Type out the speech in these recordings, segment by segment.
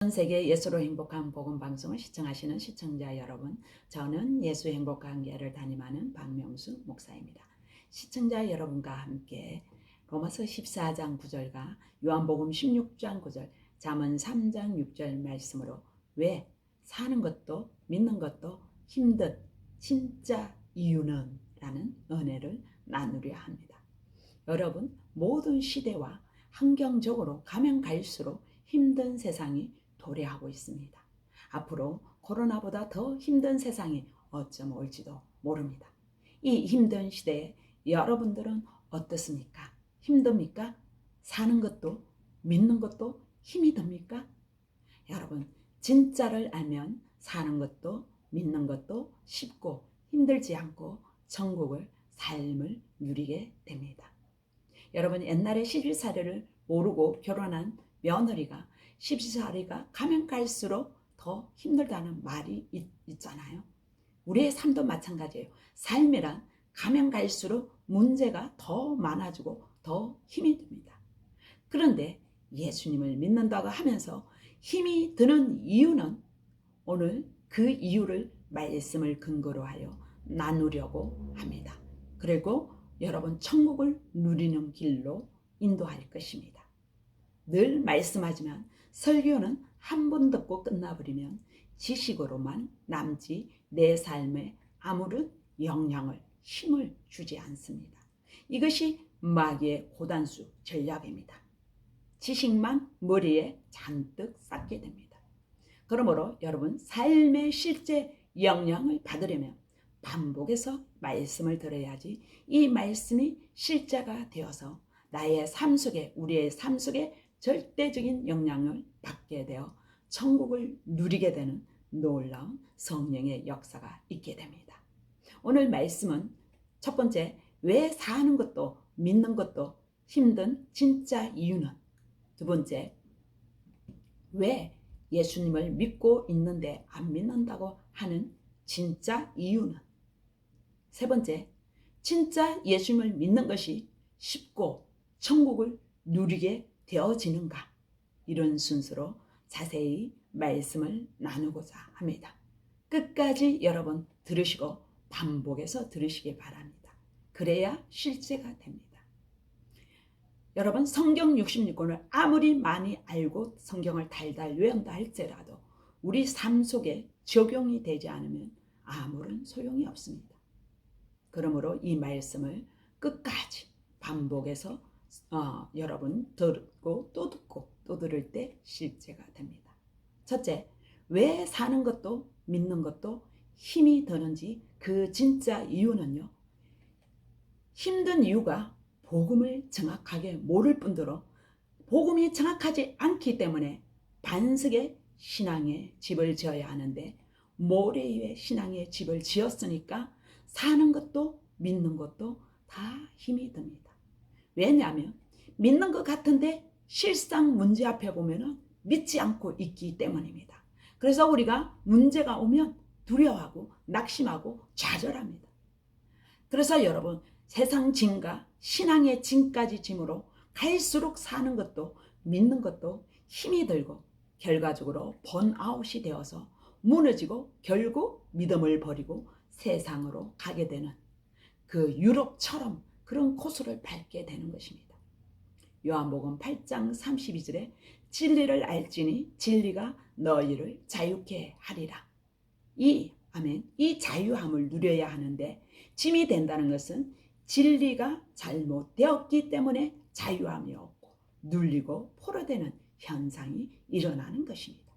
전 세계 예수로 행복한 복음 방송을 시청하시는 시청자 여러분, 저는 예수 행복한 교회를 담임하는 박명수 목사입니다. 시청자 여러분과 함께 로마서 14장 9절과 요한복음 16장 9절, 잠언 3장 6절 말씀으로 왜 사는 것도 믿는 것도 힘든 진짜 이유는 라는 은혜를 나누려 합니다. 여러분, 모든 시대와 환경적으로 가면 갈수록 힘든 세상이 도래하고 있습니다. 앞으로 코로나보다 더 힘든 세상이 어쩜 올지도 모릅니다. 이 힘든 시대에 여러분들은 어떻습니까? 힘듭니까? 사는 것도 믿는 것도 힘이 듭니까? 여러분, 진짜를 알면 사는 것도 믿는 것도 쉽고 힘들지 않고 천국을 삶을 누리게 됩니다. 여러분, 옛날에 시집살이를 모르고 결혼한 며느리가 시집살이가 가면 갈수록 더 힘들다는 말이 있잖아요. 우리의 삶도 마찬가지예요. 삶이란 가면 갈수록 문제가 더 많아지고 더 힘이 듭니다. 그런데 예수님을 믿는다고 하면서 힘이 드는 이유는 오늘 그 이유를 말씀을 근거로 하여 나누려고 합니다. 그리고 여러분 천국을 누리는 길로 인도할 것입니다. 늘 말씀하지만 설교는 한 번 듣고 끝나버리면 지식으로만 남지 내 삶에 아무런 영향을 힘을 주지 않습니다. 이것이 마귀의 고단수 전략입니다. 지식만 머리에 잔뜩 쌓게 됩니다. 그러므로 여러분 삶의 실제 영향을 받으려면 반복해서 말씀을 들어야지 이 말씀이 실제가 되어서 나의 삶 속에 우리의 삶 속에 절대적인 영향을 받게 되어 천국을 누리게 되는 놀라운 성령의 역사가 있게 됩니다. 오늘 말씀은 첫 번째, 왜 사는 것도 믿는 것도 힘든 진짜 이유는, 두 번째, 왜 예수님을 믿고 있는데 안 믿는다고 하는 진짜 이유는, 세 번째, 진짜 예수님을 믿는 것이 쉽고 천국을 누리게 되어지는가, 이런 순서로 자세히 말씀을 나누고자 합니다. 끝까지 여러분 들으시고 반복해서 들으시기 바랍니다. 그래야 실제가 됩니다. 여러분, 성경 66권을 아무리 많이 알고 성경을 달달 외운다 할지라도 우리 삶 속에 적용이 되지 않으면 아무런 소용이 없습니다. 그러므로 이 말씀을 끝까지 반복해서 여러분 듣고 또 듣고 또 들을 때 실제가 됩니다. 첫째, 왜 사는 것도 믿는 것도 힘이 드는지 그 진짜 이유는요, 힘든 이유가 복음을 정확하게 모를 뿐더러 복음이 정확하지 않기 때문에 반석의 신앙의 집을 지어야 하는데 모래 위에 신앙의 집을 지었으니까 사는 것도 믿는 것도 다 힘이 듭니다. 왜냐하면 믿는 것 같은데 실상 문제 앞에 보면 믿지 않고 있기 때문입니다. 그래서 우리가 문제가 오면 두려워하고 낙심하고 좌절합니다. 그래서 여러분, 세상 짐과 신앙의 짐까지 짐으로 갈수록 사는 것도 믿는 것도 힘이 들고 결과적으로 번아웃이 되어서 무너지고 결국 믿음을 버리고 세상으로 가게 되는 그 유럽처럼 그런 코스를 밟게 되는 것입니다. 요한복음 8장 32절에 진리를 알지니 진리가 너희를 자유케 하리라. 이 자유함을 누려야 하는데 짐이 된다는 것은 진리가 잘못되었기 때문에 자유함이 없고 눌리고 포로되는 현상이 일어나는 것입니다.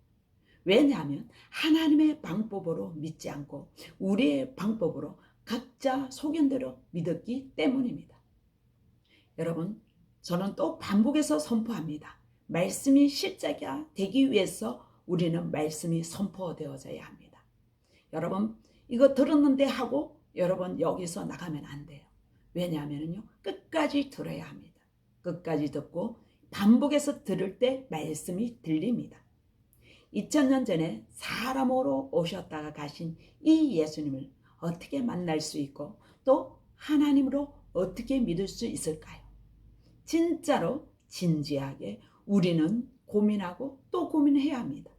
왜냐하면 하나님의 방법으로 믿지 않고 우리의 방법으로 각자 소견대로 믿었기 때문입니다. 여러분, 저는 또 반복해서 선포합니다. 말씀이 실제가 되기 위해서 우리는 말씀이 선포되어져야 합니다. 여러분, 이거 들었는데 하고 여러분 여기서 나가면 안 돼요. 왜냐하면요, 끝까지 들어야 합니다. 끝까지 듣고 반복해서 들을 때 말씀이 들립니다. 2000년 전에 사람으로 오셨다가 가신 이 예수님을 어떻게 만날 수 있고 또 하나님으로 어떻게 믿을 수 있을까요? 진짜로 진지하게 우리는 고민하고 또 고민해야 합니다.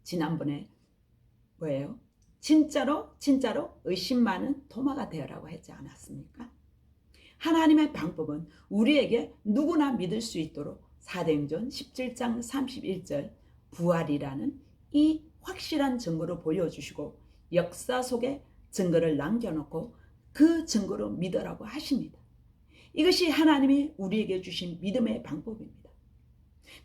지난번에 뭐예요? 진짜로 의심 많은 도마가 되어라고 했지 않았습니까? 하나님의 방법은 우리에게 누구나 믿을 수 있도록 사도행전 17장 31절 부활이라는 이 확실한 증거로 보여주시고 역사 속에 증거를 남겨놓고 그 증거로 믿으라고 하십니다. 이것이 하나님이 우리에게 주신 믿음의 방법입니다.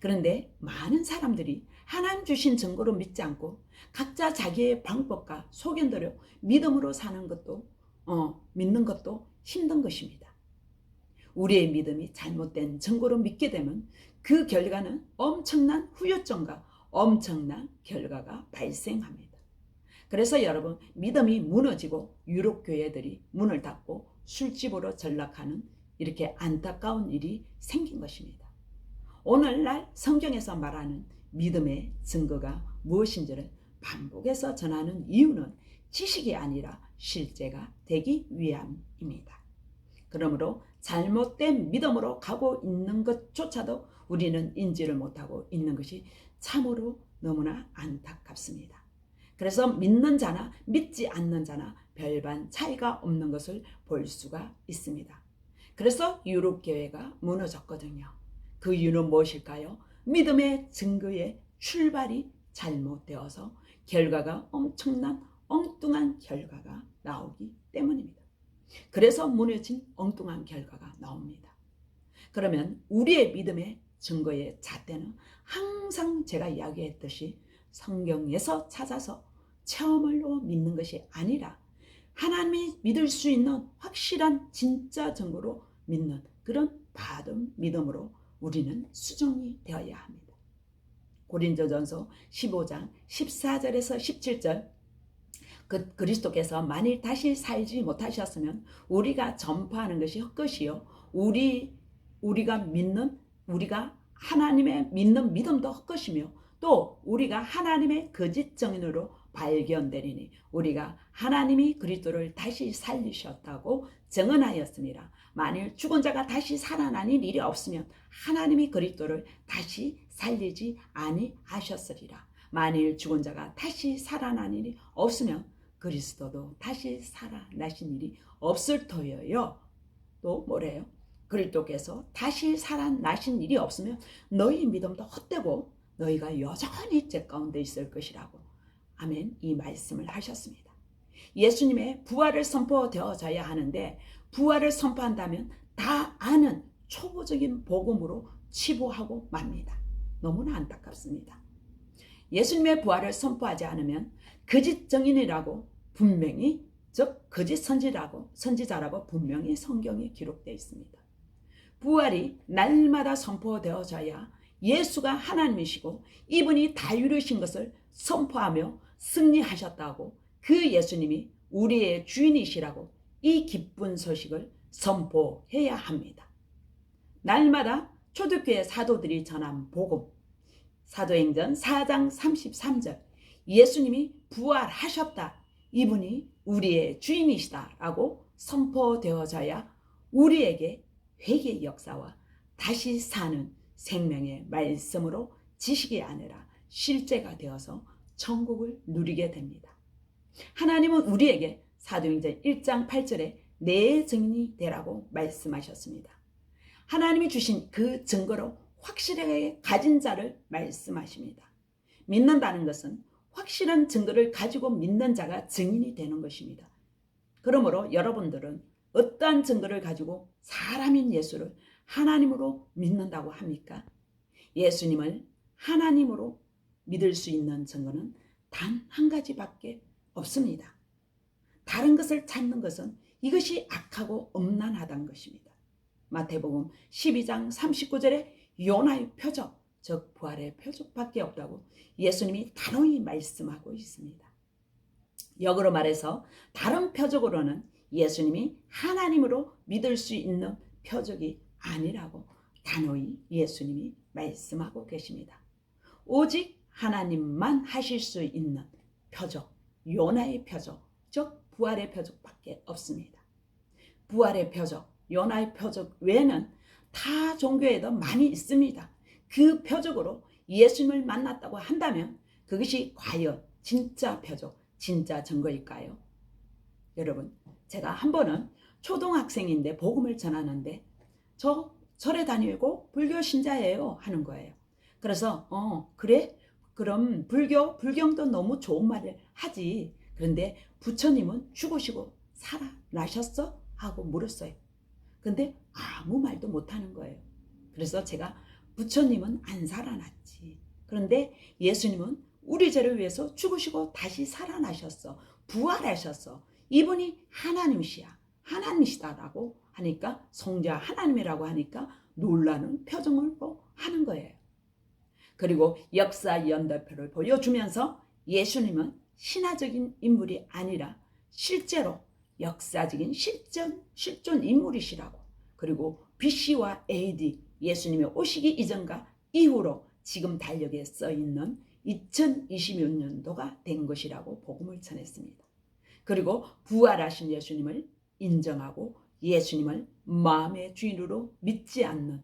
그런데 많은 사람들이 하나님 주신 증거로 믿지 않고 각자 자기의 방법과 소견대로 믿음으로 사는 것도 믿는 것도 힘든 것입니다. 우리의 믿음이 잘못된 증거로 믿게 되면 그 결과는 엄청난 후유증과 엄청난 결과가 발생합니다. 그래서 여러분, 믿음이 무너지고 유럽교회들이 문을 닫고 술집으로 전락하는 이렇게 안타까운 일이 생긴 것입니다. 오늘날 성경에서 말하는 믿음의 증거가 무엇인지를 반복해서 전하는 이유는 지식이 아니라 실제가 되기 위함입니다. 그러므로 잘못된 믿음으로 가고 있는 것조차도 우리는 인지를 못하고 있는 것이 참으로 너무나 안타깝습니다. 그래서 믿는 자나 믿지 않는 자나 별반 차이가 없는 것을 볼 수가 있습니다. 그래서 유럽교회가 무너졌거든요. 그 이유는 무엇일까요? 믿음의 증거의 출발이 잘못되어서 결과가 엄청난 엉뚱한 결과가 나오기 때문입니다. 그래서 무너진 엉뚱한 결과가 나옵니다. 그러면 우리의 믿음의 증거의 잣대는 항상 제가 이야기했듯이 성경에서 찾아서 체험으로 믿는 것이 아니라 하나님이 믿을 수 있는 확실한 진짜 증거로 믿는 그런 바른 믿음으로 우리는 수정이 되어야 합니다. 고린도전서 15장 14절에서 17절 그리스도께서 만일 다시 살지 못하셨으면 우리가 전파하는 것이 헛것이요 우리가 하나님의 믿는 믿음도 헛것이며 또 우리가 하나님의 거짓 증인으로 발견되리니 우리가 하나님이 그리스도를 다시 살리셨다고 증언하였습니다. 만일 죽은 자가 다시 살아나는 일이 없으면 하나님이 그리스도를 다시 살리지 아니하셨으리라. 만일 죽은 자가 다시 살아나는 일이 없으면 그리스도도 다시 살아나신 일이 없을 터여요. 또 뭐래요? 그리스도께서 다시 살아나신 일이 없으면 너희 믿음도 헛되고 너희가 여전히 죄 가운데 있을 것이라고 아멘 이 말씀을 하셨습니다. 예수님의 부활을 선포되어져야 하는데 부활을 선포한다면 다 아는 초보적인 복음으로 치부하고 맙니다. 너무나 안타깝습니다. 예수님의 부활을 선포하지 않으면 거짓 증인이라고 분명히 즉 거짓 선지자라고 분명히 성경에 기록되어 있습니다. 부활이 날마다 선포되어져야 예수가 하나님이시고 이분이 다 이루신 것을 선포하며 승리하셨다고 그 예수님이 우리의 주인이시라고 이 기쁜 소식을 선포해야 합니다. 날마다 초대교회 사도들이 전한 복음 사도행전 4장 33절 예수님이 부활하셨다. 이분이 우리의 주인이시다 라고 선포되어져야 우리에게 회개의 역사와 다시 사는 생명의 말씀으로 지식이 아니라 실제가 되어서 천국을 누리게 됩니다. 하나님은 우리에게 사도행전 1장 8절에 내 증인이 되라고 말씀하셨습니다. 하나님이 주신 그 증거로 확실하게 가진 자를 말씀하십니다. 믿는다는 것은 확실한 증거를 가지고 믿는 자가 증인이 되는 것입니다. 그러므로 여러분들은 어떠한 증거를 가지고 사람인 예수를 하나님으로 믿는다고 합니까? 예수님을 하나님으로 믿을 수 있는 증거는 단 한 가지밖에 없습니다. 다른 것을 찾는 것은 이것이 악하고 음란하다는 것입니다. 마태복음 12장 39절에 요나의 표적, 즉 부활의 표적밖에 없다고 예수님이 단호히 말씀하고 있습니다. 역으로 말해서 다른 표적으로는 예수님이 하나님으로 믿을 수 있는 표적이 아니라고 단호히 예수님이 말씀하고 계십니다. 오직 하나님만 하실 수 있는 표적, 요나의 표적, 즉 부활의 표적밖에 없습니다. 부활의 표적, 요나의 표적 외에는 타 종교에도 많이 있습니다. 그 표적으로 예수님을 만났다고 한다면 그것이 과연 진짜 표적, 진짜 증거일까요? 여러분, 제가 한 번은 초등학생인데 복음을 전하는데 저 절에 다니고 불교 신자예요 하는 거예요. 그래서 그래? 그럼 불경도 너무 좋은 말을 하지. 그런데 부처님은 죽으시고 살아나셨어? 하고 물었어요. 근데 아무 말도 못하는 거예요. 그래서 제가 부처님은 안 살아났지. 그런데 예수님은 우리 죄를 위해서 죽으시고 다시 살아나셨어. 부활하셨어. 이분이 하나님이시야. 하나님이시다라고 하니까, 성자 하나님이라고 하니까 놀라는 표정을 하는 거예요. 그리고 역사 연대표를 보여주면서 예수님은 신화적인 인물이 아니라 실제로 역사적인 실존 인물이시라고, 그리고 BC와 AD 예수님의 오시기 이전과 이후로 지금 달력에 써있는 2026년도가 된 것이라고 복음을 전했습니다. 그리고 부활하신 예수님을 인정하고 예수님을 마음의 주인으로 믿지 않는,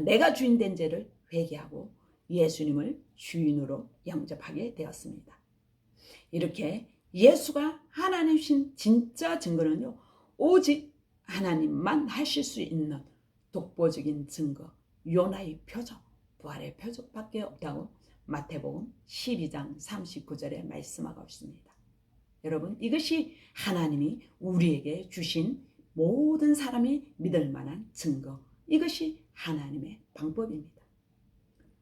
내가 주인 된 죄를 회개하고 예수님을 주인으로 영접하게 되었습니다. 이렇게 예수가 하나님이신 진짜 증거는요, 오직 하나님만 하실 수 있는 독보적인 증거, 요나의 표적, 부활의 표적밖에 없다고 마태복음 12장 39절에 말씀하고 있습니다. 여러분, 이것이 하나님이 우리에게 주신 모든 사람이 믿을 만한 증거, 이것이 하나님의 방법입니다.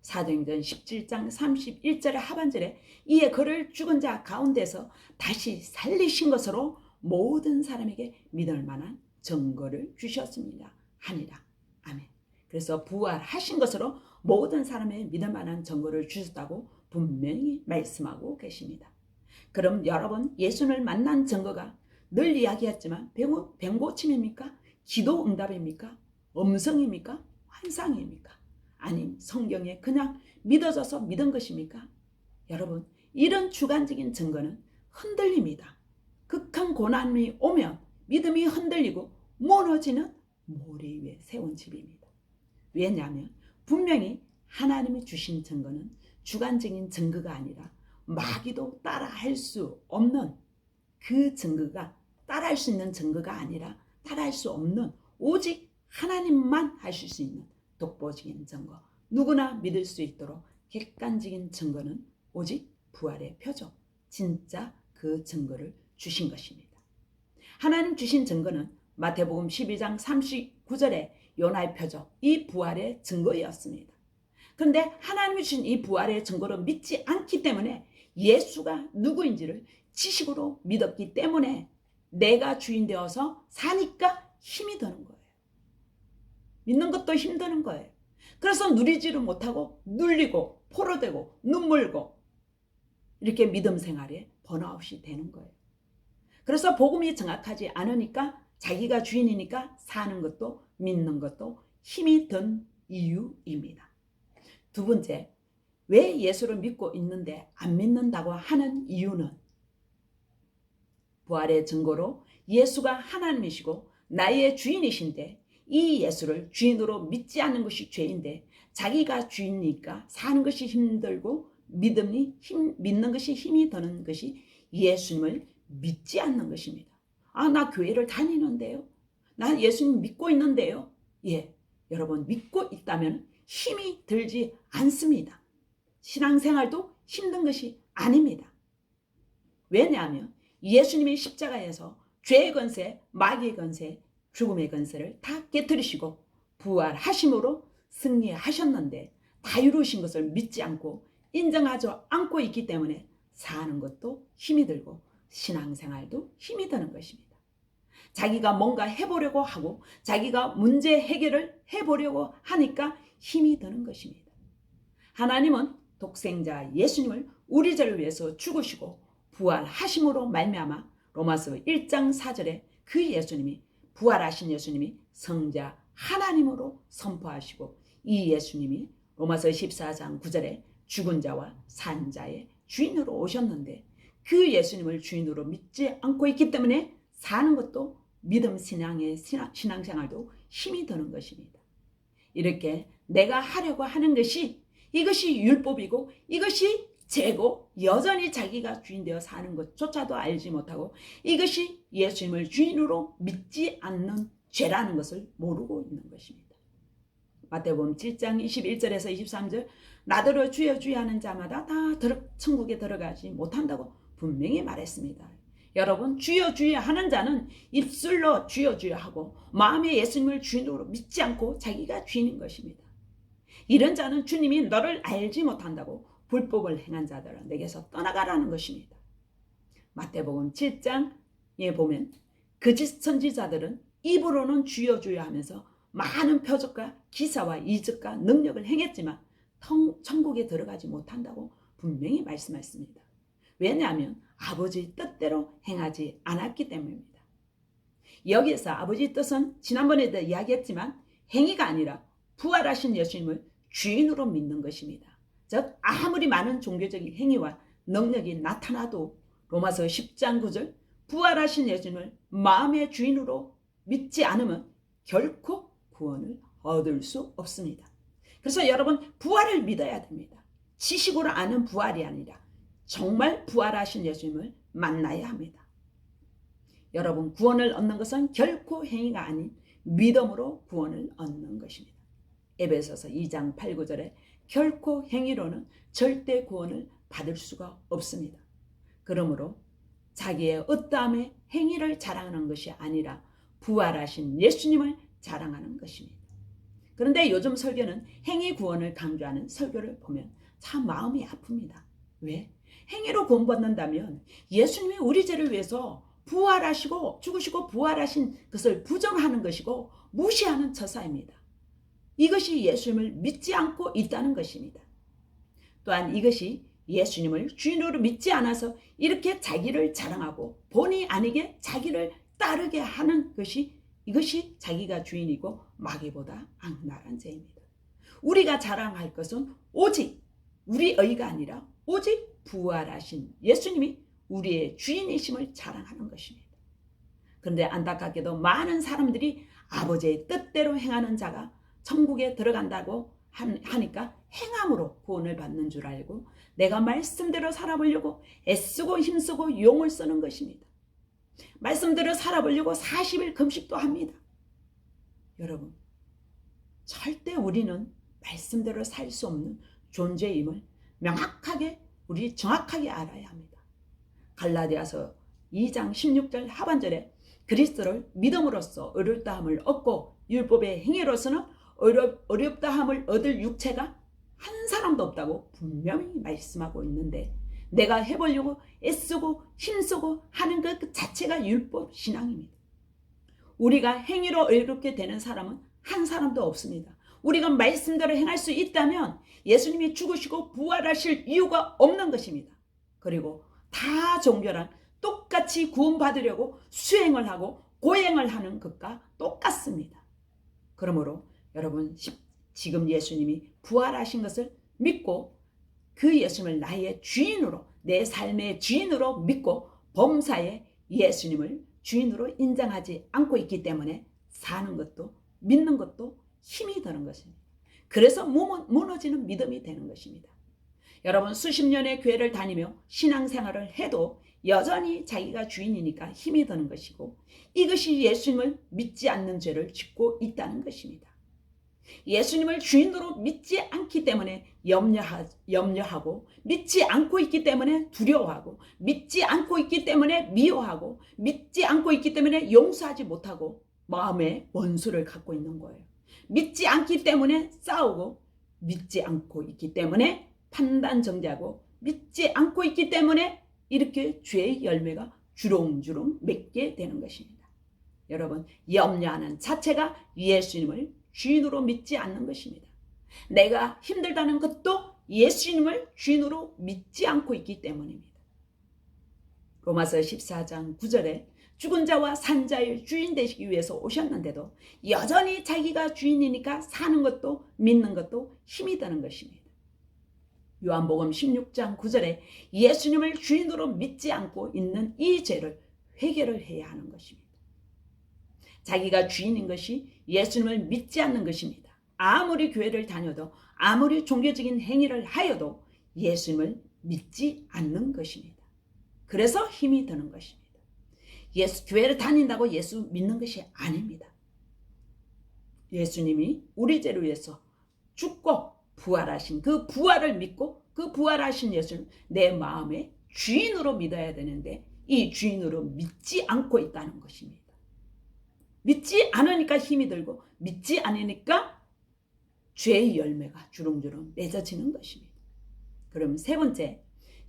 사도행전 17장 31절의 하반절에 이에 그를 죽은 자 가운데서 다시 살리신 것으로 모든 사람에게 믿을 만한 증거를 주셨습니다. 하니라. 아멘. 그래서 부활하신 것으로 모든 사람의 믿을 만한 증거를 주셨다고 분명히 말씀하고 계십니다. 그럼 여러분, 예수를 만난 증거가 늘 이야기했지만 병고침입니까? 기도 응답입니까? 음성입니까? 환상입니까? 아님 성경에 그냥 믿어져서 믿은 것입니까? 여러분, 이런 주관적인 증거는 흔들립니다. 극한 고난이 오면 믿음이 흔들리고 무너지는 모래 위에 세운 집입니다. 왜냐하면 분명히 하나님이 주신 증거는 주관적인 증거가 아니라 마귀도 따라할 수 없는 그 증거가, 따라할 수 있는 증거가 아니라 따라할 수 없는, 오직 하나님만 하실 수 있는 독보적인 증거, 누구나 믿을 수 있도록 객관적인 증거는 오직 부활의 표적, 진짜 그 증거를 주신 것입니다. 하나님 주신 증거는 마태복음 12장 39절에 요나의 표적, 이 부활의 증거였습니다. 그런데 하나님이 주신 이 부활의 증거를 믿지 않기 때문에 예수가 누구인지를 지식으로 믿었기 때문에 내가 주인 되어서 사니까 힘이 드는 거예요. 믿는 것도 힘드는 거예요. 그래서 누리지를 못하고 눌리고 포로되고 눈물고 이렇게 믿음 생활에 번아웃이 되는 거예요. 그래서 복음이 정확하지 않으니까 자기가 주인이니까 사는 것도 믿는 것도 힘이 든 이유입니다. 두 번째, 왜 예수를 믿고 있는데 안 믿는다고 하는 이유는 부활의 증거로 예수가 하나님이시고 나의 주인이신데 이 예수를 주인으로 믿지 않는 것이 죄인데 자기가 주인이니까 사는 것이 힘들고 믿는 것이 힘이 드는 것이 예수님을 믿지 않는 것입니다. 나 교회를 다니는데요. 나 예수님 믿고 있는데요. 예, 여러분, 믿고 있다면 힘이 들지 않습니다. 신앙생활도 힘든 것이 아닙니다. 왜냐하면 예수님이 십자가에서 죄의 권세, 마귀의 권세, 죽음의 권세를 다 깨뜨리시고 부활하심으로 승리하셨는데 다 이루신 것을 믿지 않고 인정하지 않고 있기 때문에 사는 것도 힘이 들고 신앙생활도 힘이 드는 것입니다. 자기가 뭔가 해보려고 하고 자기가 문제 해결을 해보려고 하니까 힘이 드는 것입니다. 하나님은 독생자 예수님을 우리 죄를 위해서 죽으시고 부활하심으로 말미암아 로마서 1장 4절에 그 예수님이, 부활하신 예수님이 성자 하나님으로 선포하시고 이 예수님이 로마서 14장 9절에 죽은 자와 산 자의 주인으로 오셨는데 그 예수님을 주인으로 믿지 않고 있기 때문에 사는 것도 믿음 신앙생활도 힘이 드는 것입니다. 이렇게 내가 하려고 하는 것이, 이것이 율법이고 이것이 죄고 여전히 자기가 주인 되어 사는 것조차도 알지 못하고 이것이 예수님을 주인으로 믿지 않는 죄라는 것을 모르고 있는 것입니다. 마태복음 7장 21절에서 23절 나더러 주여 주여 하는 자마다 다 천국에 들어가지 못한다고 분명히 말했습니다. 여러분, 주여 주여 하는 자는 입술로 주여 주여 하고 마음에 예수님을 주인으로 믿지 않고 자기가 주인인 것입니다. 이런 자는 주님이 너를 알지 못한다고 불법을 행한 자들은 내게서 떠나가라는 것입니다. 마태복음 7장에 보면 거짓 선지자들은 입으로는 주여 주여 하면서 많은 표적과 기사와 이적과 능력을 행했지만 천국에 들어가지 못한다고 분명히 말씀했습니다. 왜냐하면 아버지 뜻대로 행하지 않았기 때문입니다. 여기에서 아버지 뜻은 지난번에도 이야기했지만 행위가 아니라 부활하신 예수님을 주인으로 믿는 것입니다. 즉 아무리 많은 종교적인 행위와 능력이 나타나도 로마서 10장 9절 부활하신 예수님을 마음의 주인으로 믿지 않으면 결코 구원을 얻을 수 없습니다. 그래서 여러분, 부활을 믿어야 됩니다. 지식으로 아는 부활이 아니라 정말 부활하신 예수님을 만나야 합니다. 여러분, 구원을 얻는 것은 결코 행위가 아닌 믿음으로 구원을 얻는 것입니다. 에베소서 2장 8, 9절에 결코 행위로는 절대 구원을 받을 수가 없습니다. 그러므로 자기의 어떠함의 행위를 자랑하는 것이 아니라 부활하신 예수님을 자랑하는 것입니다. 그런데 요즘 설교는 행위 구원을 강조하는 설교를 보면 참 마음이 아픕니다. 왜? 행위로 구원받는다면 예수님이 우리 죄를 위해서 부활하시고 죽으시고 부활하신 것을 부정하는 것이고 무시하는 처사입니다. 이것이 예수님을 믿지 않고 있다는 것입니다. 또한 이것이 예수님을 주인으로 믿지 않아서 이렇게 자기를 자랑하고 본의 아니게 자기를 따르게 하는 것이 이것이 자기가 주인이고 마귀보다 악랄한 죄입니다. 우리가 자랑할 것은 오직 우리의가 아니라 오직 부활하신 예수님이 우리의 주인이심을 자랑하는 것입니다. 그런데 안타깝게도 많은 사람들이 아버지의 뜻대로 행하는 자가 천국에 들어간다고 하니까 행함으로 구원을 받는 줄 알고 내가 말씀대로 살아보려고 애쓰고 힘쓰고 용을 쓰는 것입니다. 말씀대로 살아보려고 40일 금식도 합니다. 여러분, 절대 우리는 말씀대로 살 수 없는 존재임을 명확하게 우리 정확하게 알아야 합니다. 갈라디아서 2장 16절 하반절에 그리스도를 믿음으로써 어렵다함을 얻고 율법의 행위로서는 어렵다함을 얻을 육체가 한 사람도 없다고 분명히 말씀하고 있는데 내가 해보려고 애쓰고 힘쓰고 하는 것 자체가 율법 신앙입니다. 우리가 행위로 어렵게 되는 사람은 한 사람도 없습니다. 우리가 말씀대로 행할 수 있다면 예수님이 죽으시고 부활하실 이유가 없는 것입니다. 그리고 다 종교랑 똑같이 구원받으려고 수행을 하고 고행을 하는 것과 똑같습니다. 그러므로 여러분, 지금 예수님이 부활하신 것을 믿고 그 예수님을 나의 주인으로, 내 삶의 주인으로 믿고 범사에 예수님을 주인으로 인정하지 않고 있기 때문에 사는 것도 믿는 것도 힘이 드는 것입니다. 그래서 무너지는 믿음이 되는 것입니다. 여러분, 수십 년의 교회를 다니며 신앙생활을 해도 여전히 자기가 주인이니까 힘이 드는 것이고 이것이 예수님을 믿지 않는 죄를 짓고 있다는 것입니다. 예수님을 주인으로 믿지 않기 때문에 염려하고 믿지 않고 있기 때문에 두려워하고 믿지 않고 있기 때문에 미워하고 믿지 않고 있기 때문에 용서하지 못하고 마음에 원수를 갖고 있는 거예요. 믿지 않기 때문에 싸우고 믿지 않고 있기 때문에 판단정죄하고 믿지 않고 있기 때문에 이렇게 죄의 열매가 주렁주렁 맺게 되는 것입니다. 여러분, 염려하는 자체가 예수님을 주인으로 믿지 않는 것입니다. 내가 힘들다는 것도 예수님을 주인으로 믿지 않고 있기 때문입니다. 로마서 14장 9절에 죽은 자와 산 자의 주인 되시기 위해서 오셨는데도 여전히 자기가 주인이니까 사는 것도 믿는 것도 힘이 드는 것입니다. 요한복음 16장 9절에 예수님을 주인으로 믿지 않고 있는 이 죄를 회개를 해야 하는 것입니다. 자기가 주인인 것이 예수님을 믿지 않는 것입니다. 아무리 교회를 다녀도 아무리 종교적인 행위를 하여도 예수님을 믿지 않는 것입니다. 그래서 힘이 드는 것입니다. 교회를 다닌다고 예수 믿는 것이 아닙니다. 예수님이 우리 죄를 위해서 죽고 부활하신 그 부활을 믿고 그 부활하신 예수를 내 마음의 주인으로 믿어야 되는데 이 주인으로 믿지 않고 있다는 것입니다. 믿지 않으니까 힘이 들고 믿지 않으니까 죄의 열매가 주렁주렁 맺어지는 것입니다. 그럼 세 번째,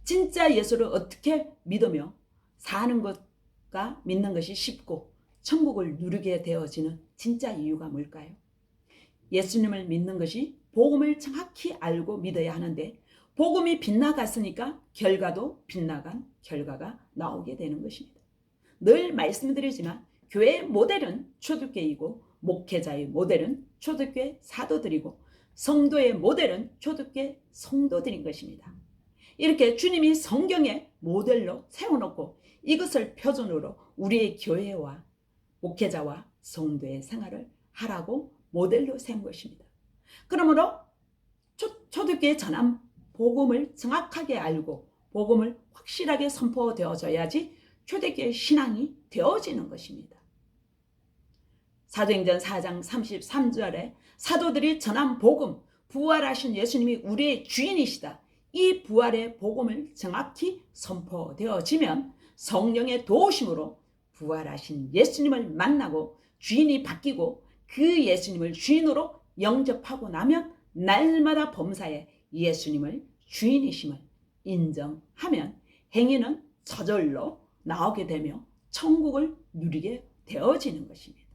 진짜 예수를 어떻게 믿으며 사는 것과 믿는 것이 쉽고 천국을 누리게 되어지는 진짜 이유가 뭘까요? 예수님을 믿는 것이 복음을 정확히 알고 믿어야 하는데 복음이 빗나갔으니까 결과도 빗나간 결과가 나오게 되는 것입니다. 늘 말씀드리지만 교회의 모델은 초대교회이고 목회자의 모델은 초대교회 사도들이고 성도의 모델은 초대교회 성도들인 것입니다. 이렇게 주님이 성경에 모델로 세워놓고 이것을 표준으로 우리의 교회와 목회자와 성도의 생활을 하라고 모델로 세운 것입니다. 그러므로 초대교회 전한 복음을 정확하게 알고 복음을 확실하게 선포되어져야지 초대교회 신앙이 되어지는 것입니다. 사도행전 4장 33절에 사도들이 전한 복음, 부활하신 예수님이 우리의 주인이시다. 이 부활의 복음을 정확히 선포되어지면 성령의 도우심으로 부활하신 예수님을 만나고 주인이 바뀌고 그 예수님을 주인으로 영접하고 나면 날마다 범사에 예수님을 주인이심을 인정하면 행위는 저절로 나오게 되며 천국을 누리게 되어지는 것입니다.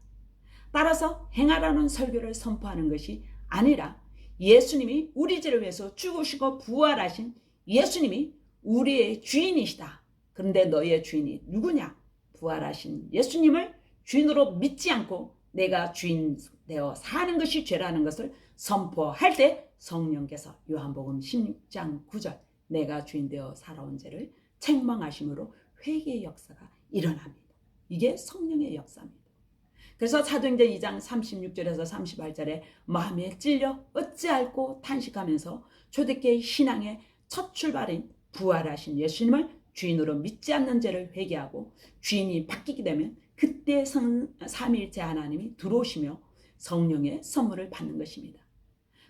따라서 행하라는 설교를 선포하는 것이 아니라 예수님이 우리 죄를 위해서 죽으시고 부활하신 예수님이 우리의 주인이시다. 그런데 너의 주인이 누구냐? 부활하신 예수님을 주인으로 믿지 않고 내가 주인 되어 사는 것이 죄라는 것을 선포할 때 성령께서 요한복음 16장 9절 내가 주인 되어 살아온 죄를 책망하심으로 회개의 역사가 일어납니다. 이게 성령의 역사입니다. 그래서 사도행전 2장 36절에서 38절에 마음에 찔려 어찌할꼬 탄식하면서 초대교회 신앙의 첫 출발인 부활하신 예수님을 주인으로 믿지 않는 죄를 회개하고 주인이 바뀌게 되면 그때 삼위일체 하나님이 들어오시며 성령의 선물을 받는 것입니다.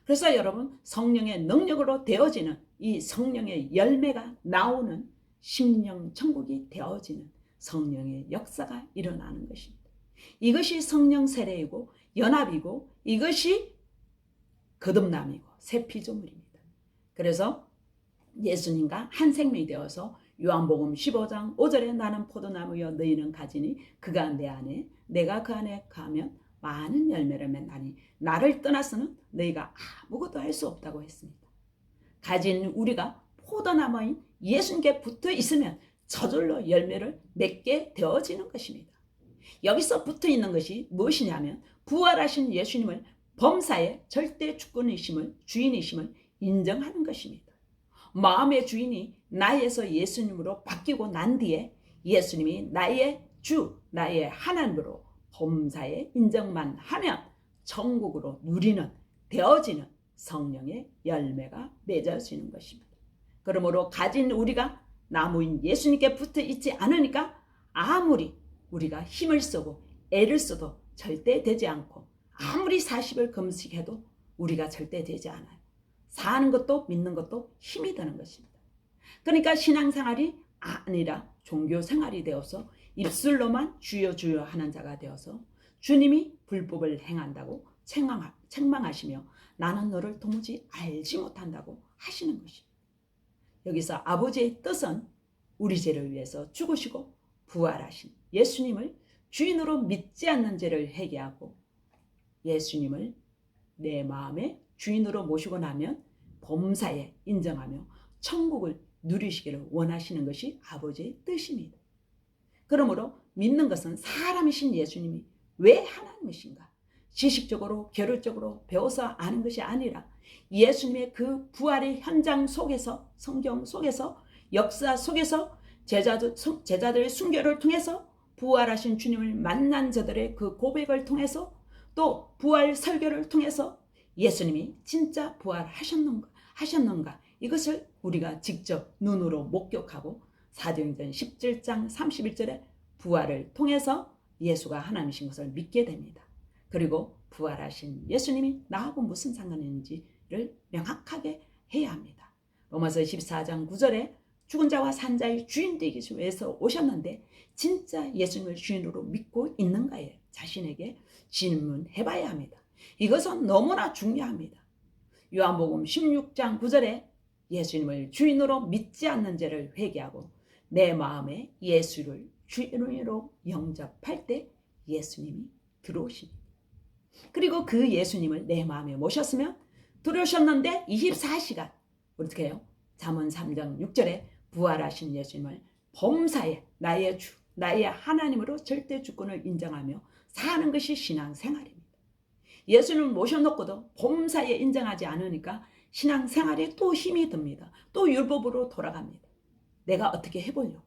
그래서 여러분 성령의 능력으로 되어지는 이 성령의 열매가 나오는 심령 천국이 되어지는 성령의 역사가 일어나는 것입니다. 이것이 성령 세례이고 연합이고 이것이 거듭남이고 새 피조물입니다. 그래서 예수님과 한 생명이 되어서 요한복음 15장 5절에 나는 포도나무여 너희는 가지니 그가 내 안에 내가 그 안에 가면 많은 열매를 맺나니 나를 떠나서는 너희가 아무것도 할 수 없다고 했습니다. 가진 우리가 포도나무인 예수님께 붙어 있으면 저절로 열매를 맺게 되어지는 것입니다. 여기서 붙어 있는 것이 무엇이냐면 부활하신 예수님을 범사의 절대 주권이심을 주인이심을 인정하는 것입니다. 마음의 주인이 나에서 예수님으로 바뀌고 난 뒤에 예수님이 나의 주, 나의 하나님으로 범사에 인정만 하면 천국으로 누리는 되어지는 성령의 열매가 맺어지는 것입니다. 그러므로 가진 우리가 나무인 예수님께 붙어 있지 않으니까 아무리 우리가 힘을 쓰고 애를 써도 절대 되지 않고 아무리 40을 금식해도 우리가 절대 되지 않아요. 사는 것도 믿는 것도 힘이 드는 것입니다. 그러니까 신앙생활이 아니라 종교생활이 되어서 입술로만 주여 주여 하는 자가 되어서 주님이 불법을 행한다고 책망하시며 나는 너를 도무지 알지 못한다고 하시는 것입니다. 여기서 아버지의 뜻은 우리 죄를 위해서 죽으시고 부활하신 예수님을 주인으로 믿지 않는 죄를 회개하고 예수님을 내 마음의 주인으로 모시고 나면 범사에 인정하며 천국을 누리시기를 원하시는 것이 아버지의 뜻입니다. 그러므로 믿는 것은 사람이신 예수님이 왜 하나님이신가? 지식적으로 교류적으로 배워서 아는 것이 아니라 예수님의 그 부활의 현장 속에서 성경 속에서 역사 속에서 제자들의 순교를 통해서 부활하신 주님을 만난 자들의 그 고백을 통해서 또 부활 설교를 통해서 예수님이 진짜 부활하셨는가 이것을 우리가 직접 눈으로 목격하고 사도행전 17장 31절에 부활을 통해서 예수가 하나님이신 것을 믿게 됩니다. 그리고 부활하신 예수님이 나하고 무슨 상관이 있는지를 명확하게 해야 합니다. 로마서 14장 9절에 죽은 자와 산 자의 주인 되기 위해서 오셨는데 진짜 예수님을 주인으로 믿고 있는가에 자신에게 질문해봐야 합니다. 이것은 너무나 중요합니다. 요한복음 16장 9절에 예수님을 주인으로 믿지 않는 죄를 회개하고 내 마음에 예수를 주인으로 영접할 때 예수님이 들어오십니다. 그리고 그 예수님을 내 마음에 모셨으면 들어오셨는데 24시간 어떻게 해요? 잠언 3장 6절에 부활하신 예수님을 범사에 나의 주, 나의 하나님으로 절대 주권을 인정하며 사는 것이 신앙생활입니다. 예수님을 모셔놓고도 범사에 인정하지 않으니까 신앙생활에 또 힘이 듭니다. 또 율법으로 돌아갑니다. 내가 어떻게 해보려고?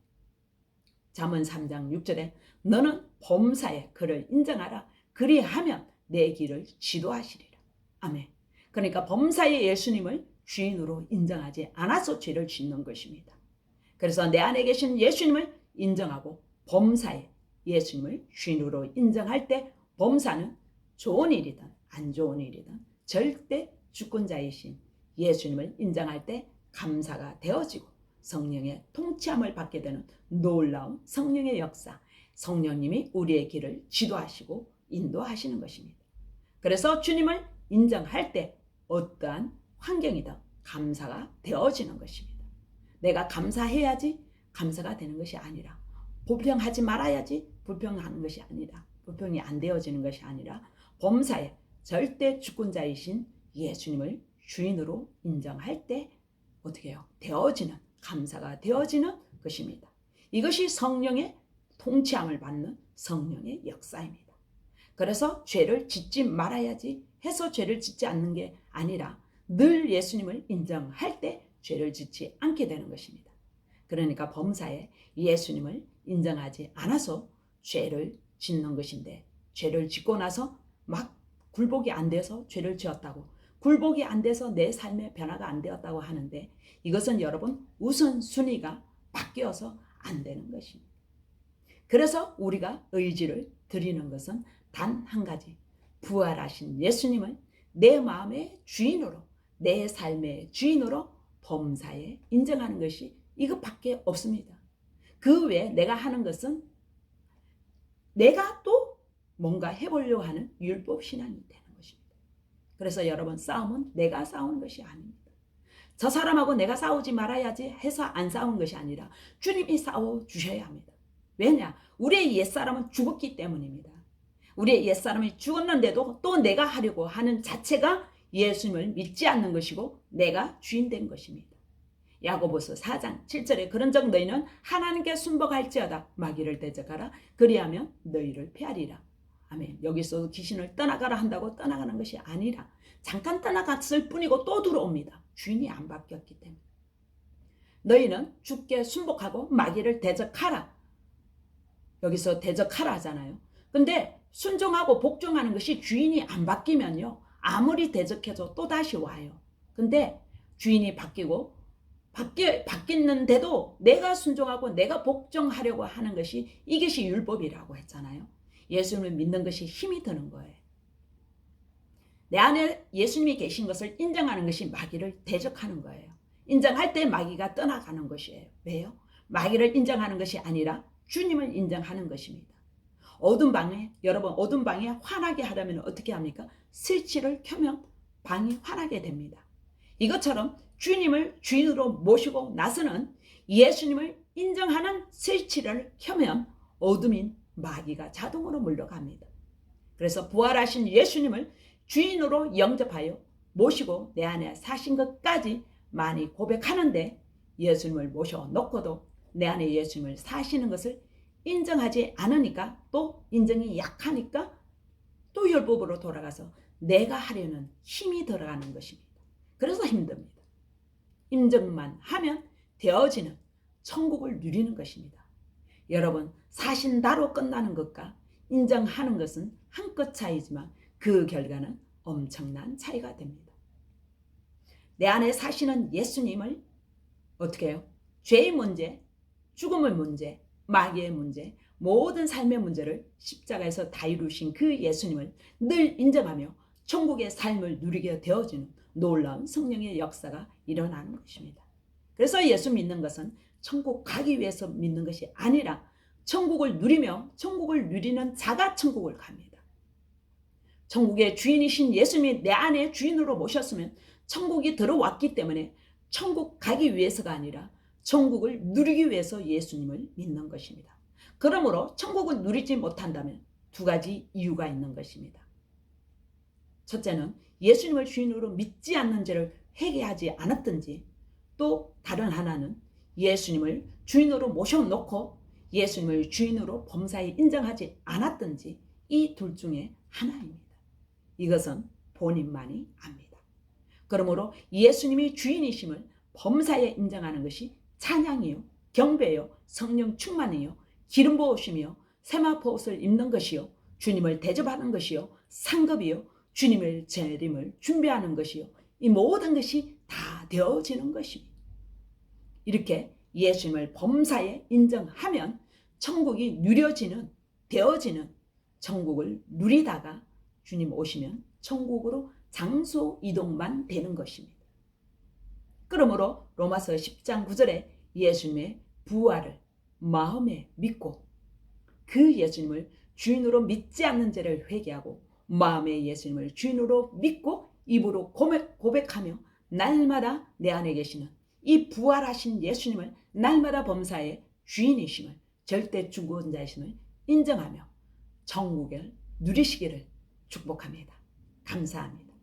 잠언 3장 6절에 너는 범사에 그를 인정하라. 그리하면 내 길을 지도하시리라. 아멘. 그러니까 범사에 예수님을 주인으로 인정하지 않아서 죄를 짓는 것입니다. 그래서 내 안에 계신 예수님을 인정하고 범사에 예수님을 주인으로 인정할 때 범사는 좋은 일이든 안 좋은 일이든 절대 주권자이신 예수님을 인정할 때 감사가 되어지고 성령의 통치함을 받게 되는 놀라운 성령의 역사, 성령님이 우리의 길을 지도하시고 인도하시는 것입니다. 그래서 주님을 인정할 때 어떠한 환경이든 감사가 되어지는 것입니다. 내가 감사해야지 감사가 되는 것이 아니라 불평하지 말아야지 불평하는 것이 아니라 불평이 안 되어지는 것이 아니라 범사에 절대 주권자이신 예수님을 주인으로 인정할 때 어떻게 해요? 되어지는 감사가 되어지는 것입니다. 이것이 성령의 통치함을 받는 성령의 역사입니다. 그래서 죄를 짓지 말아야지 해서 죄를 짓지 않는 게 아니라 늘 예수님을 인정할 때 죄를 짓지 않게 되는 것입니다. 그러니까 범사에 예수님을 인정하지 않아서 죄를 짓는 것인데 죄를 짓고 나서 막 굴복이 안 돼서 죄를 지었다고 굴복이 안 돼서 내 삶의 변화가 안 되었다고 하는데 이것은 여러분 우선순위가 바뀌어서 안 되는 것입니다. 그래서 우리가 의지를 드리는 것은 단 한 가지 부활하신 예수님을 내 마음의 주인으로 내 삶의 주인으로 범사에 인정하는 것이 이것밖에 없습니다. 그 외에 내가 하는 것은 내가 또 뭔가 해보려고 하는 율법 신앙이 되는 것입니다. 그래서 여러분 싸움은 내가 싸우는 것이 아닙니다. 저 사람하고 내가 싸우지 말아야지 해서 안 싸우는 것이 아니라 주님이 싸워주셔야 합니다. 왜냐? 우리의 옛사람은 죽었기 때문입니다. 우리의 옛사람이 죽었는데도 또 내가 하려고 하는 자체가 예수님을 믿지 않는 것이고 내가 주인 된 것입니다. 야고보서 4장 7절에 그런즉 너희는 하나님께 순복할지어다 마귀를 대적하라 그리하면 너희를 패하리라. 아멘. 여기서 귀신을 떠나가라 한다고 떠나가는 것이 아니라 잠깐 떠나갔을 뿐이고 또 들어옵니다. 주인이 안 바뀌었기 때문에. 너희는 주께 순복하고 마귀를 대적하라. 여기서 대적하라 하잖아요. 근데 순종하고 복종하는 것이 주인이 안 바뀌면요. 아무리 대적해도 또 다시 와요. 근데 주인이 바뀌는데도 내가 순종하고 내가 복종하려고 하는 것이 이것이 율법이라고 했잖아요. 예수님을 믿는 것이 힘이 드는 거예요. 내 안에 예수님이 계신 것을 인정하는 것이 마귀를 대적하는 거예요. 인정할 때 마귀가 떠나가는 것이에요. 왜요? 마귀를 인정하는 것이 아니라 주님을 인정하는 것입니다. 어두운 방에 여러분 어두운 방에 환하게 하려면 어떻게 합니까? 스위치를 켜면 방이 환하게 됩니다. 이것처럼 주님을 주인으로 모시고 나서는 예수님을 인정하는 스위치를 켜면 어둠인 마귀가 자동으로 물러갑니다. 그래서 부활하신 예수님을 주인으로 영접하여 모시고 내 안에 사신 것까지 많이 고백하는데 예수님을 모셔놓고도 내 안에 예수님을 사시는 것을 인정하지 않으니까 또 인정이 약하니까 또 율법으로 돌아가서 내가 하려는 힘이 들어가는 것입니다. 그래서 힘듭니다. 인정만 하면 되어지는 천국을 누리는 것입니다. 여러분 사신다로 끝나는 것과 인정하는 것은 한 끗 차이지만 그 결과는 엄청난 차이가 됩니다. 내 안에 사시는 예수님을 어떻게 해요? 죄의 문제, 죽음의 문제, 마귀의 문제, 모든 삶의 문제를 십자가에서 다 이루신 그 예수님을 늘 인정하며 천국의 삶을 누리게 되어지는 놀라운 성령의 역사가 일어나는 것입니다. 그래서 예수 믿는 것은 천국 가기 위해서 믿는 것이 아니라 천국을 누리며 천국을 누리는 자가 천국을 갑니다. 천국의 주인이신 예수님이 내 안에 주인으로 모셨으면 천국이 들어왔기 때문에 천국 가기 위해서가 아니라 천국을 누리기 위해서 예수님을 믿는 것입니다. 그러므로 천국을 누리지 못한다면 두 가지 이유가 있는 것입니다. 첫째는 예수님을 주인으로 믿지 않는 죄를 회개하지 않았든지, 또 다른 하나는 예수님을 주인으로 모셔놓고 예수님을 주인으로 범사에 인정하지 않았든지, 이 둘 중에 하나입니다. 이것은 본인만이 압니다. 그러므로 예수님이 주인이심을 범사에 인정하는 것이 찬양이요, 경배요, 성령 충만이요, 기름 부으심이요, 세마포 옷을 입는 것이요, 주님을 대접하는 것이요, 상급이요, 주님의 재림을 준비하는 것이요, 이 모든 것이 다 되어지는 것입니다. 이렇게 예수님을 범사에 인정하면 천국이 누려지는, 되어지는, 천국을 누리다가 주님 오시면 천국으로 장소 이동만 되는 것입니다. 그러므로 로마서 10장 9절에 예수님의 부활을 마음에 믿고 그 예수님을 주인으로 믿지 않는 죄를 회개하고 마음에 예수님을 주인으로 믿고 입으로 고백하며 날마다 내 안에 계시는 이 부활하신 예수님을 날마다 범사의 주인이심을, 절대 주권자이심을 인정하며 천국을 누리시기를 축복합니다. 감사합니다.